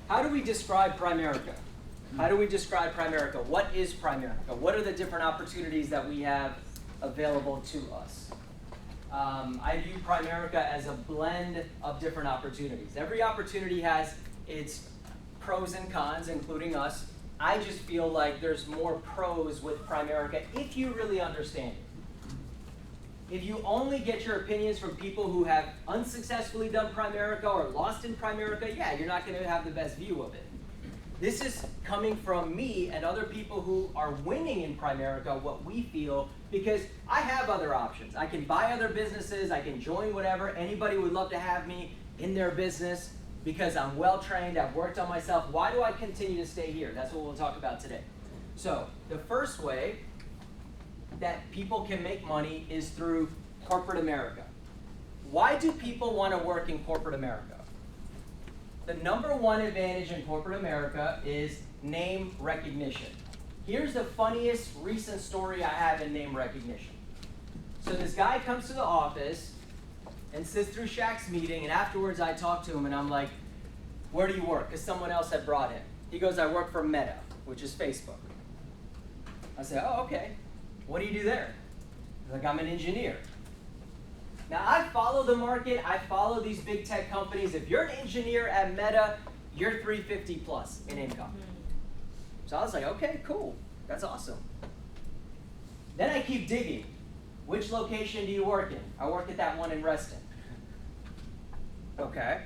How do we describe Primerica? How do we describe Primerica? What is Primerica? What are the different opportunities that we have available to us? I view Primerica as a blend of different opportunities. Every opportunity has its pros and cons, including us. I just feel like there's more pros with Primerica if you really understand it. If you only get your opinions from people who have unsuccessfully done Primerica or lost in Primerica, yeah, you're not going to have the best view of it. This is coming from me and other people who are winning in Primerica, what we feel, because I have other options. I can buy other businesses, I can join whatever. Anybody would love to have me in their business because I'm well trained, I've worked on myself. Why do I continue to stay here? That's what we'll talk about today. So the first way that people can make money is through corporate America. Why do people want to work in corporate America? The number one advantage in corporate America is name recognition. Here's the funniest recent story I have in name recognition. So this guy comes to the office and sits through Shaq's meeting, and afterwards I talk to him and I'm like, where do you work? Because someone else had brought him. He goes, I work for Meta, which is Facebook. I say, oh, okay. What do you do there? He's like, I'm an engineer. Now, I follow the market. I follow these big tech companies. If you're an engineer at Meta, you're 350 plus in income. So I was like, okay, cool. That's awesome. Then I keep digging. Which location do you work in? I work at that one in Reston. Okay.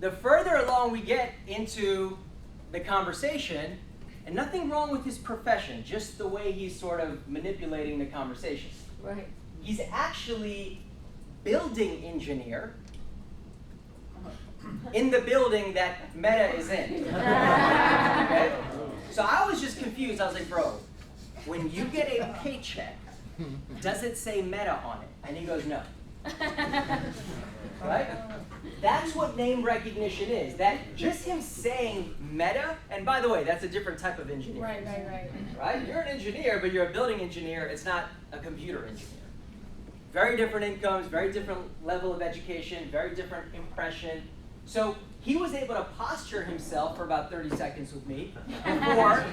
The further along we get into the conversation, and nothing wrong with his profession, just the way he's sort of manipulating the conversation. Right. He's actually building engineer in the building that Meta is in. Okay? So I was just confused. I was like, bro, when you get a paycheck, does it say Meta on it? And he goes, no. Right? That's what name recognition is. That just him saying Meta, and by the way, that's a different type of engineer. Right. Right? You're an engineer, but you're a building engineer. It's not a computer engineer. Very different incomes, very different level of education, very different impression. So he was able to posture himself for about 30 seconds with me before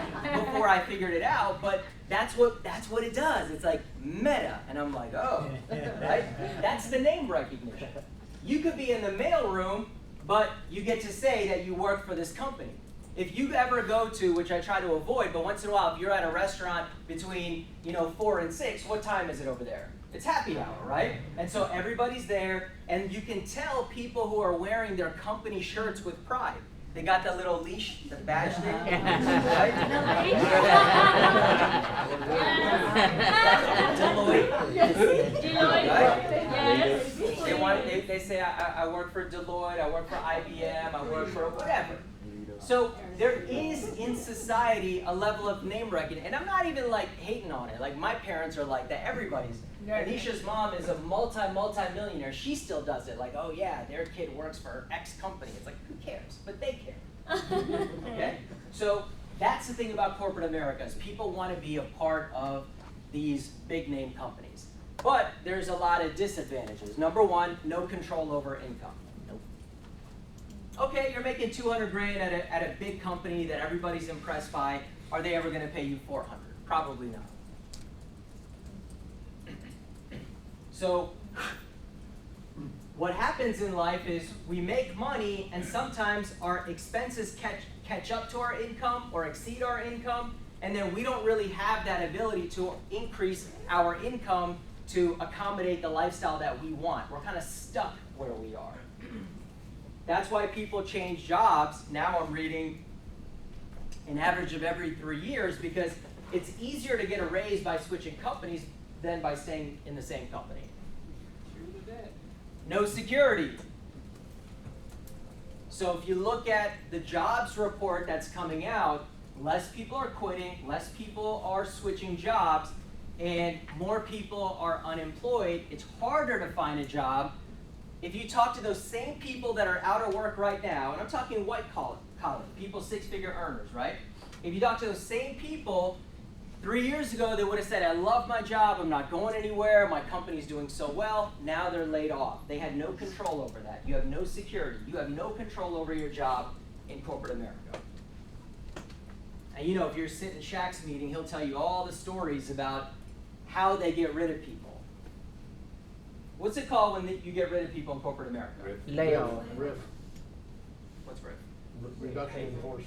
I figured it out, but that's what it does. It's like Meta, and I'm like, oh, right? That's the name recognition. You could be in the mailroom, but you get to say that you work for this company. If you ever go to, which I try to avoid, but once in a while, if you're at a restaurant between 4 and 6, what time is it over there? It's happy hour, right? And so everybody's there, and you can tell people who are wearing their company shirts with pride. They got that little leash, the badge thing, right? Deloitte. Right? They say, I work for Deloitte, I work for IBM, I work for whatever. So there is in society a level of name recognition, and I'm not even like hating on it. Like my parents are like that. Everybody's. Anisha's mom is a multi-millionaire. She still does it. Like, oh yeah, their kid works for X company. It's like, who cares? But they care. Okay? So that's the thing about corporate America is people want to be a part of these big name companies. But there's a lot of disadvantages. Number one, no control over income. Okay, you're making 200 grand at a big company that everybody's impressed by. Are they ever going to pay you 400? Probably not. So what happens in life is we make money, and sometimes our expenses catch up to our income or exceed our income, and then we don't really have that ability to increase our income to accommodate the lifestyle that we want. We're kind of stuck where we are. That's why people change jobs. Now I'm reading an average of every 3 years because it's easier to get a raise by switching companies than by staying in the same company. No security. So if you look at the jobs report that's coming out, less people are quitting, less people are switching jobs, and more people are unemployed. It's harder to find a job. If you talk to those same people that are out of work right now, and I'm talking white collar, people 6-figure earners, right? If you talk to those same people, 3 years ago, they would have said, I love my job, I'm not going anywhere, my company's doing so well. Now they're laid off. They had no control over that. You have no security. You have no control over your job in corporate America. And you know, if you're sitting in Shaq's meeting, he'll tell you all the stories about how they get rid of people. What's it called when you get rid of people in corporate America? Layoff. What's RIF? Reduction in force.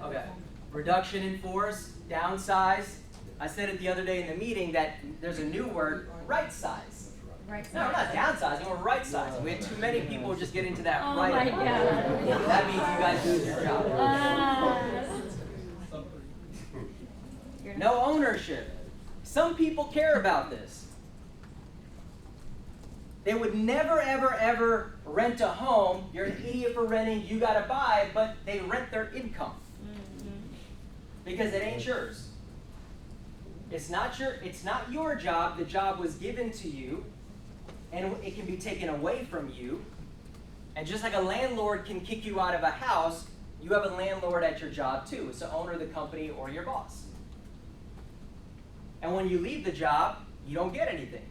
Okay. Reduction in force, downsize. I said it the other day in the meeting that there's a new word, right size. Right. No, we're not downsizing, we're right sizing. We had too many people just get into that Oh right. my God. That means you guys lose your job. No ownership. Some people care about this. They would never, ever, ever rent a home. You're an idiot for renting, you gotta buy, but they rent their income. Because it ain't yours. It's not your job. The job was given to you, and it can be taken away from you. And just like a landlord can kick you out of a house, you have a landlord at your job too. It's the owner of the company or your boss. And when you leave the job, you don't get anything.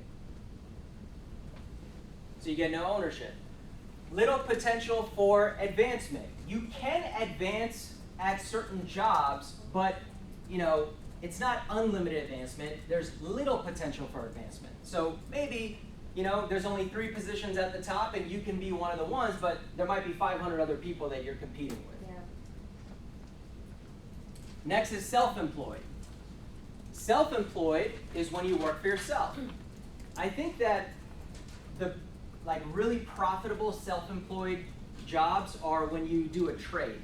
So you get no ownership. Little potential for advancement. You can advance at certain jobs, but you know, it's not unlimited advancement. There's little potential for advancement. So maybe, you know, there's only 3 positions at the top and you can be one of the ones, but there might be 500 other people that you're competing with. Yeah. Next is self-employed. Self-employed is when you work for yourself. I think that the really profitable self-employed jobs are when you do a trade.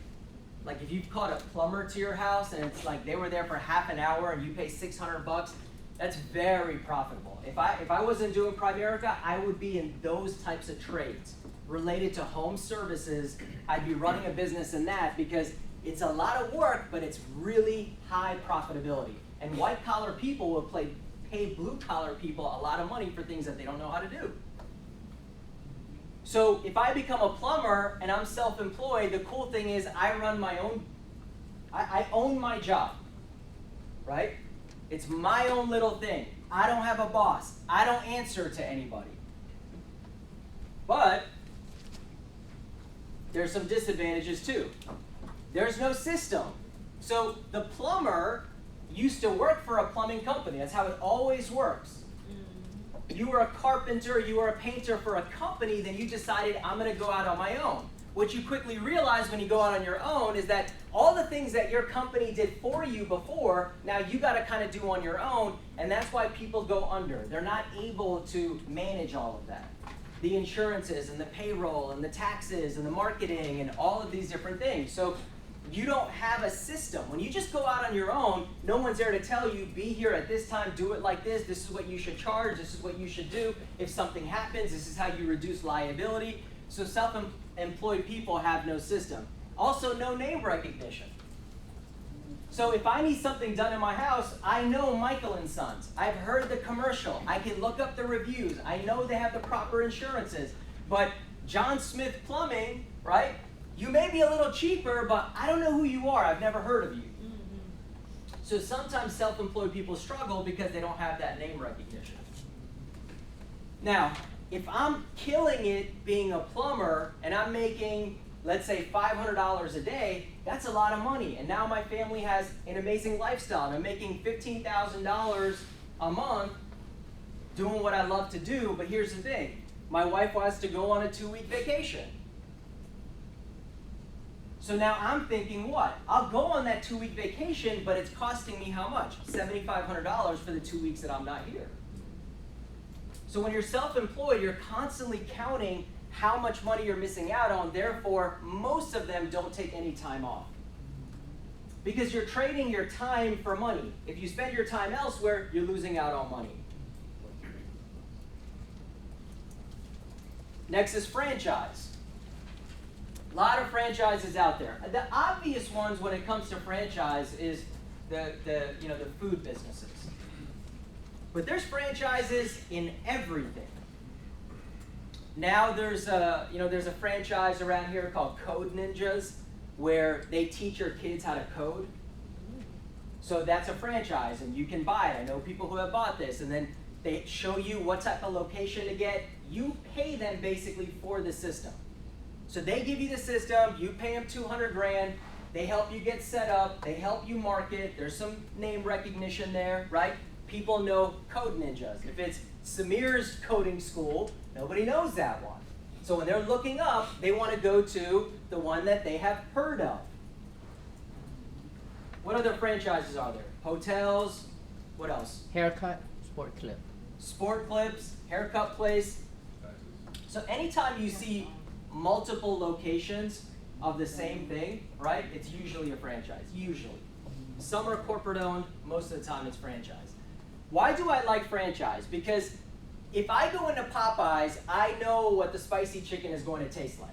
Like if you've caught a plumber to your house and it's like they were there for half an hour and you pay $600, that's very profitable. If I wasn't doing Primerica, I would be in those types of trades related to home services. I'd be running a business in that because it's a lot of work, but it's really high profitability. And white collar people will pay blue collar people a lot of money for things that they don't know how to do. So if I become a plumber and I'm self-employed, the cool thing is I run my own, I own my job, right? It's my own little thing. I don't have a boss. I don't answer to anybody. But there's some disadvantages too. There's no system. So the plumber used to work for a plumbing company. That's how it always works. You were a carpenter, you were a painter for a company, then you decided, I'm going to go out on my own. What you quickly realize when you go out on your own is that all the things that your company did for you before, now you got to kind of do on your own, and that's why people go under. They're not able to manage all of that. The insurances and the payroll and the taxes and the marketing and all of these different things. So you don't have a system. When you just go out on your own, no one's there to tell you, be here at this time, do it like this is what you should charge, this is what you should do. If something happens, this is how you reduce liability. So self-employed people have no system. Also, no name recognition. So if I need something done in my house, I know Michael & Sons. I've heard the commercial. I can look up the reviews. I know they have the proper insurances. But John Smith Plumbing, right? You may be a little cheaper, but I don't know who you are. I've never heard of you. So sometimes self-employed people struggle because they don't have that name recognition. Now, if I'm killing it being a plumber and I'm making, let's say, $500 a day, that's a lot of money. And now my family has an amazing lifestyle. And I'm making $15,000 a month doing what I love to do. But here's the thing. My wife wants to go on a 2-week vacation. So now I'm thinking what? I'll go on that 2-week vacation, but it's costing me how much? $7,500 for the 2 weeks that I'm not here. So when you're self-employed, you're constantly counting how much money you're missing out on. Therefore, most of them don't take any time off. Because you're trading your time for money. If you spend your time elsewhere, you're losing out on money. Next is franchise. A lot of franchises out there. The obvious ones when it comes to franchise is the food businesses. But there's franchises in everything. Now there's a franchise around here called Code Ninjas where they teach your kids how to code. So that's a franchise, and you can buy it. I know people who have bought this, and then they show you what type of location to get. You pay them basically for the system. So they give you the system, you pay them 200 grand, they help you get set up, they help you market, there's some name recognition there, right? People know Code Ninjas. If it's Samir's coding school, nobody knows that one. So when they're looking up, they want to go to the one that they have heard of. What other franchises are there? Hotels, what else? Haircut, sport clip. Sport clips, haircut place. So anytime you see multiple locations of the same thing, right, it's usually a franchise, usually. Some are corporate owned, most of the time it's franchise. Why do I like franchise? Because if I go into Popeyes, I know what the spicy chicken is going to taste like.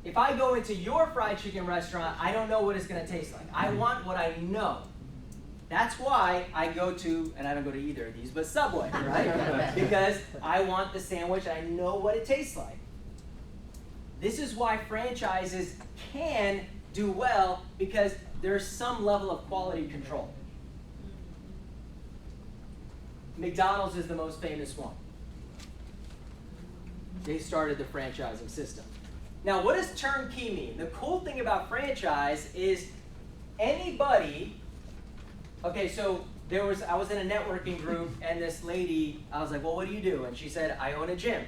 If I go into your fried chicken restaurant, I don't know what it's going to taste like. I want what I know. That's why I go to, and I don't go to either of these, but Subway, right? Because I want the sandwich, I know what it tastes like. This is why franchises can do well, because there's some level of quality control. McDonald's is the most famous one. They started the franchising system. Now, what does turnkey mean? The cool thing about franchise is anybody, okay, so I was in a networking group, and this lady, I was like, well, what do you do? And she said, I own a gym.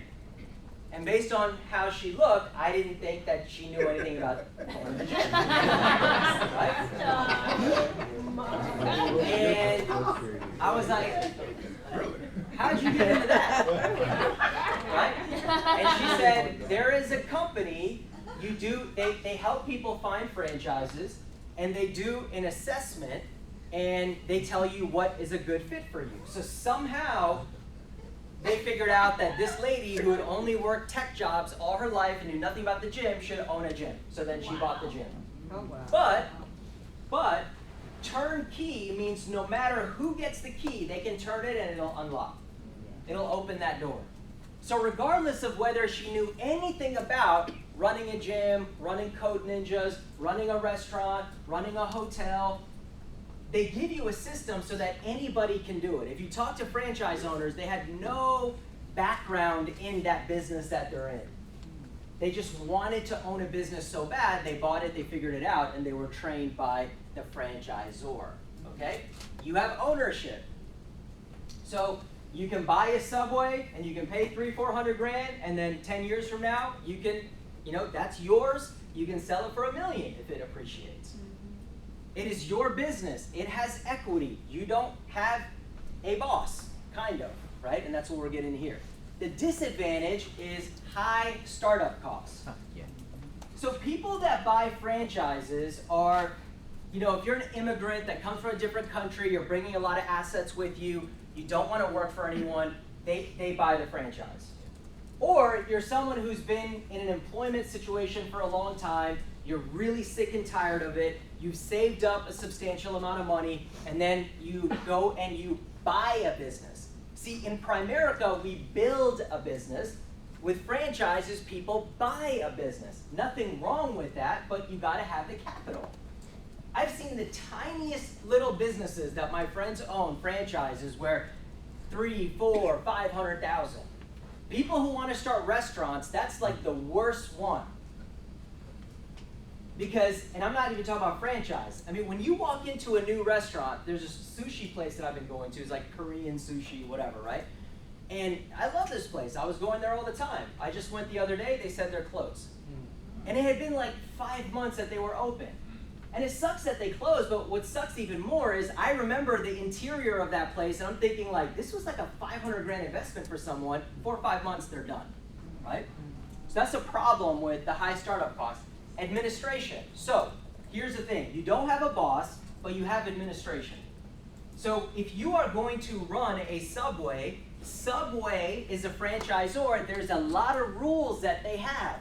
And based on how she looked, I didn't think that she knew anything about owning a gym. Right? And I was like, how'd you get into that? Right? And she said, there is a company, they help people find franchises, and they do an assessment, and they tell you what is a good fit for you. So somehow, they figured out that this lady who had only worked tech jobs all her life and knew nothing about the gym should own a gym. So then she bought the gym. Oh, wow. But turnkey means no matter who gets the key, they can turn it and it'll unlock. It'll open that door. So regardless of whether she knew anything about running a gym, running Code Ninjas, running a restaurant, running a hotel, they give you a system so that anybody can do it. If you talk to franchise owners, they had no background in that business that they're in. They just wanted to own a business so bad, they bought it, they figured it out, and they were trained by the franchisor, okay? You have ownership. So you can buy a Subway, and you can pay $300-400 grand, and then 10 years from now, you can, that's yours. You can sell it for $1 million if it appreciates. It is your business. It has equity. You don't have a boss, kind of, right? And that's what we're getting here. The disadvantage is high startup costs. Yeah. So people that buy franchises are, if you're an immigrant that comes from a different country, you're bringing a lot of assets with you, you don't want to work for anyone, they buy the franchise. Or you're someone who's been in an employment situation for a long time, you're really sick and tired of it, you've saved up a substantial amount of money, and then you go and you buy a business. See, in Primerica, we build a business. With franchises, people buy a business. Nothing wrong with that, but you gotta have the capital. I've seen the tiniest little businesses that my friends own, franchises, where 3, 4, 500,000. People who want to start restaurants, that's like the worst one. Because, and I'm not even talking about franchise. I mean, when you walk into a new restaurant, there's a sushi place that I've been going to. It's like Korean sushi, whatever, right? And I love this place. I was going there all the time. I just went the other day. They said they're closed. And it had been like 5 months that they were open. And it sucks that they closed, but what sucks even more is I remember the interior of that place, and I'm thinking like, this was like a 500 grand investment for someone. 4 or 5 months, they're done, right? So that's a problem with the high startup costs. Administration. So here's the thing. You don't have a boss, but you have administration. So if you are going to run a Subway, Subway is a franchisor. There's a lot of rules that they have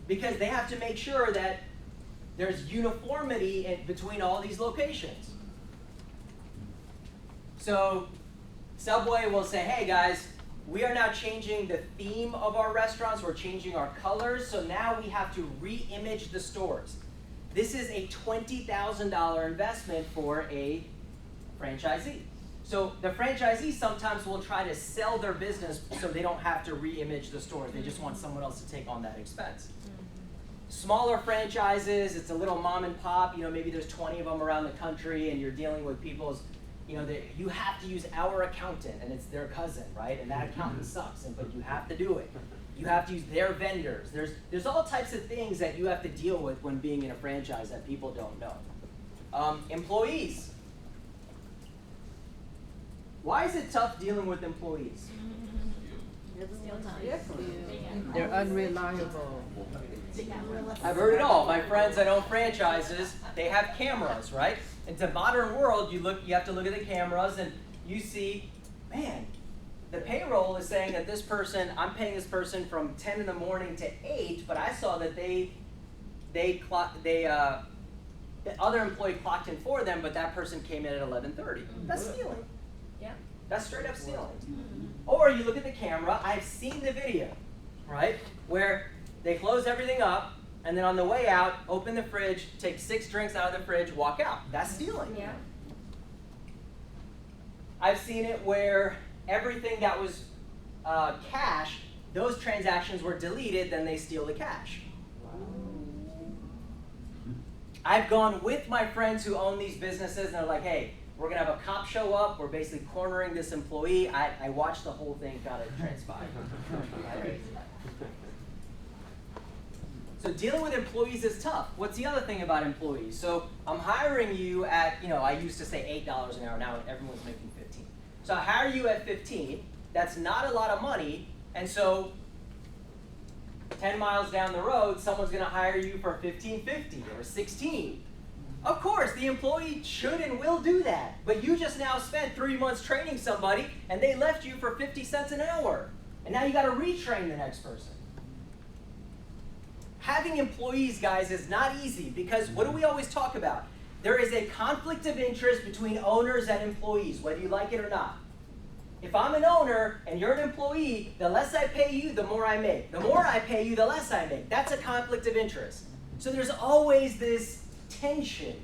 because they have to make sure that there's uniformity between all these locations. So Subway will say, hey guys, we are now changing the theme of our restaurants. We're changing our colors. So now we have to re-image the stores. This is a $20,000 investment for a franchisee. So the franchisee sometimes will try to sell their business so they don't have to re-image the store. They just want someone else to take on that expense. Smaller franchises, it's a little mom and pop, maybe there's 20 of them around the country and you're dealing with people's, you have to use our accountant and it's their cousin, right? And that accountant sucks, but you have to do it. You have to use their vendors. There's all types of things that you have to deal with when being in a franchise that people don't know. Employees. Why is it tough dealing with employees? They're unreliable. I've heard it all. My friends that own franchises, they have cameras, right? It's a modern world. You have to look at the cameras and you see, man, the payroll is saying that this person, I'm paying this person from 10 in the morning to 8, but I saw that the other employee clocked in for them, but that person came in at 11:30. That's stealing. Yeah. That's straight up stealing. Or you look at the camera, I've seen the video, right? Where they close everything up, and then on the way out, open the fridge, take 6 drinks out of the fridge, walk out. That's stealing. Yeah. I've seen it where everything that was cash, those transactions were deleted, then they steal the cash. I've gone with my friends who own these businesses, and they're like, hey, we're going to have a cop show up. We're basically cornering this employee. I watched the whole thing kind of transpire. Right? So dealing with employees is tough. What's the other thing about employees? So I'm hiring you at, I used to say $8 an hour. Now everyone's making 15. So I hire you at 15. That's not a lot of money. And so 10 miles down the road, someone's going to hire you for $15.50 or $16. Of course, the employee should and will do that. But you just now spent 3 months training somebody, and they left you for 50 cents an hour. And now you got to retrain the next person. Having employees, guys, is not easy because what do we always talk about? There is a conflict of interest between owners and employees, whether you like it or not. If I'm an owner and you're an employee, the less I pay you, the more I make. The more I pay you, the less I make. That's a conflict of interest. So there's always this tension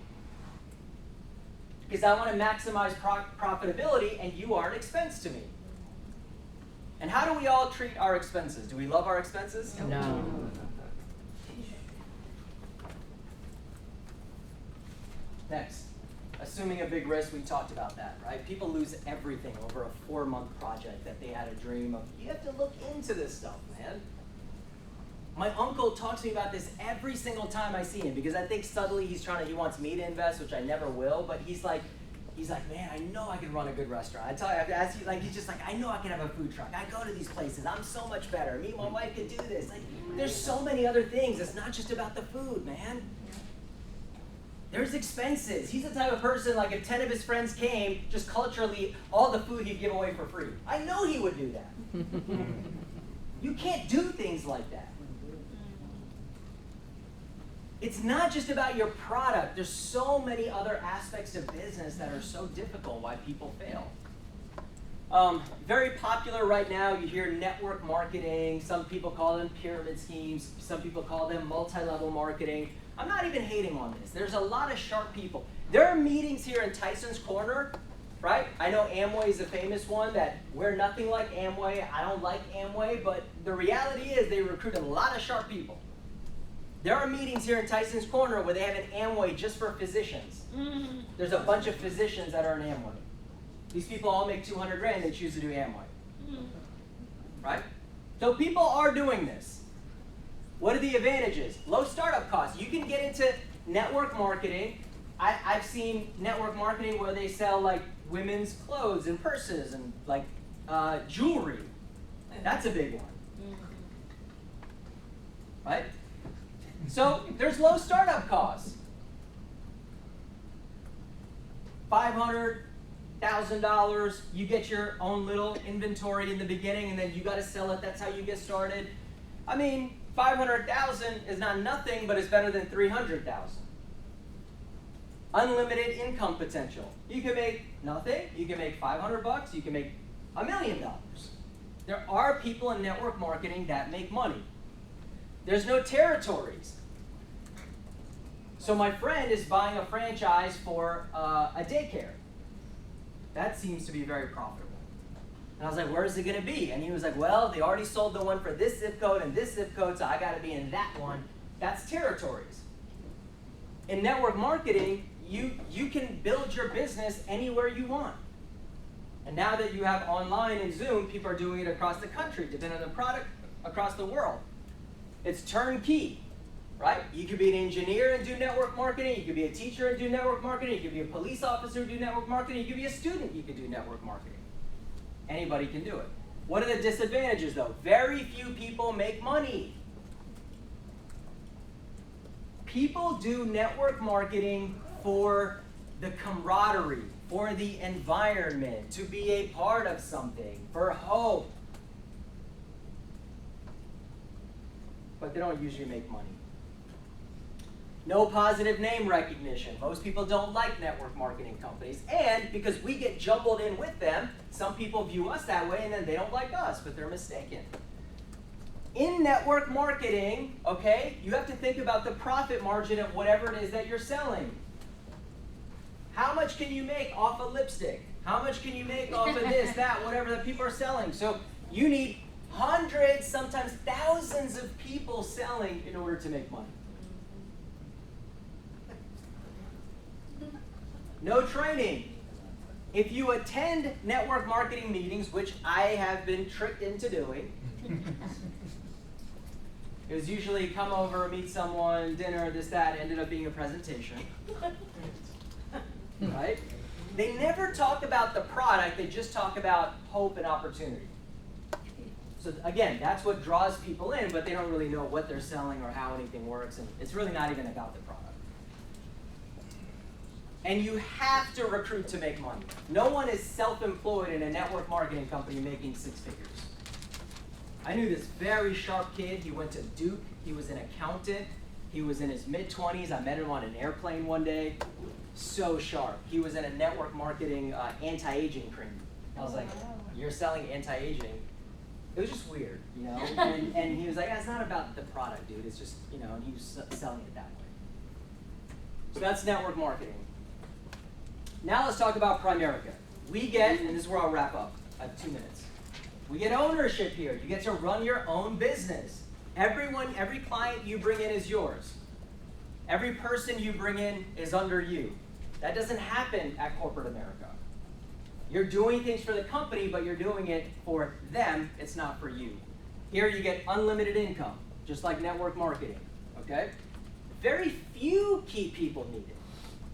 because I want to maximize profitability and you are an expense to me. And how do we all treat our expenses? Do we love our expenses? No. Next, assuming a big risk, we talked about that, right? People lose everything over a 4-month project that they had a dream of. You have to look into this stuff, man. My uncle talks to me about this every single time I see him because I think subtly he wants me to invest, which I never will, but he's like, man, I know I can run a good restaurant. I tell you, I have to ask you, he's just like, I know I can have a food truck. I go to these places. I'm so much better. Me and my wife could do this. There's so many other things. It's not just about the food, man. There's expenses. He's the type of person, if 10 of his friends came, just culturally, all the food he'd give away for free. I know he would do that. You can't do things like that. It's not just about your product. There's so many other aspects of business that are so difficult why people fail. Very popular right now, you hear network marketing. Some people call them pyramid schemes. Some people call them multi-level marketing. I'm not even hating on this. There's a lot of sharp people. There are meetings here in Tyson's Corner, right? I know Amway is a famous one that we're nothing like Amway. I don't like Amway, but the reality is they recruit a lot of sharp people. There are meetings here in Tyson's Corner where they have an Amway just for physicians. There's a bunch of physicians that are in Amway. These people all make 200 grand, they choose to do Amway. Right? So people are doing this. What are the advantages? Low startup costs. You can get into network marketing. I've seen network marketing where they sell women's clothes and purses and jewelry. That's a big one. Right? So there's low startup costs. $500,000, you get your own little inventory in the beginning and then you got to sell it. That's how you get started. I mean, $500,000 is not nothing, but it's better than $300,000. Unlimited income potential. You can make nothing. You can make $500. You can make $1 million. There are people in network marketing that make money. There's no territories. So my friend is buying a franchise for a daycare. That seems to be very profitable. And I was like, where is it going to be? And he was like, well, they already sold the one for this zip code and this zip code, so I got to be in that one. That's territories. In network marketing, you can build your business anywhere you want. And now that you have online and Zoom, people are doing it across the country, depending on the product, across the world. It's turnkey, right? You could be an engineer and do network marketing. You could be a teacher and do network marketing. You could be a police officer and do network marketing. You could be a student. You could do network marketing. Anybody can do it. What are the disadvantages, though? Very few people make money. People do network marketing for the camaraderie, for the environment, to be a part of something, for hope. But they don't usually make money. No positive name recognition. Most people don't like network marketing companies. And because we get jumbled in with them, some people view us that way and then they don't like us, but they're mistaken. In network marketing, okay, you have to think about the profit margin of whatever it is that you're selling. How much can you make off of lipstick? How much can you make off of this, that, whatever that people are selling? So you need hundreds, sometimes thousands of people selling in order to make money. No training. If you attend network marketing meetings, which I have been tricked into doing, it was usually come over, meet someone, dinner, this, that, ended up being a presentation. Right? They never talk about the product, they just talk about hope and opportunity. So again, that's what draws people in, but they don't really know what they're selling or how anything works, and it's really not even about the product. And you have to recruit to make money. No one is self-employed in a network marketing company making 6 figures. I knew this very sharp kid. He went to Duke. He was an accountant. He was in his mid-20s. I met him on an airplane one day. So sharp. He was in a network marketing anti-aging cream. I was like, you're selling anti-aging? It was just weird, you know? And he was like, it's not about the product, dude. It's just, you know, and he was selling it that way. So that's network marketing. Now let's talk about Primerica. We get, and this is where I'll wrap up, I have 2 minutes. We get ownership here. You get to run your own business. Every client you bring in is yours. Every person you bring in is under you. That doesn't happen at corporate America. You're doing things for the company, but you're doing it for them. It's not for you. Here you get unlimited income, just like network marketing, okay? Very few key people need it.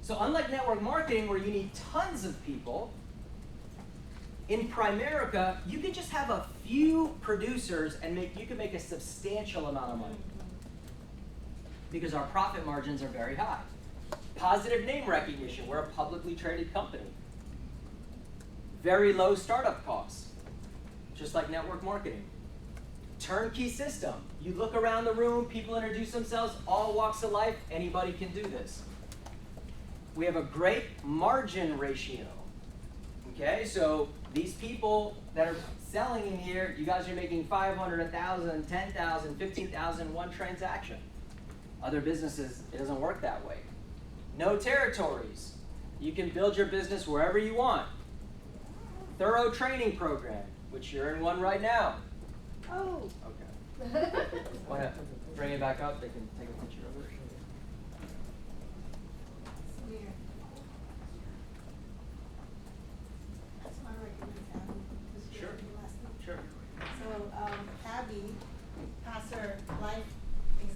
So unlike network marketing where you need tons of people, in Primerica, you can just have a few producers and you can make a substantial amount of money because our profit margins are very high. Positive name recognition. We're a publicly traded company. Very low startup costs, just like network marketing. Turnkey system. You look around the room, people introduce themselves, all walks of life, anybody can do this. We have a great margin ratio. Okay, so these people that are selling in here, you guys are making 500, 1,000, 10,000, 15,000 one transaction. Other businesses, it doesn't work that way. No territories. You can build your business wherever you want. Thorough training program, which you're in one right now. Oh. Okay. Want to bring it back up? They can take a picture of it.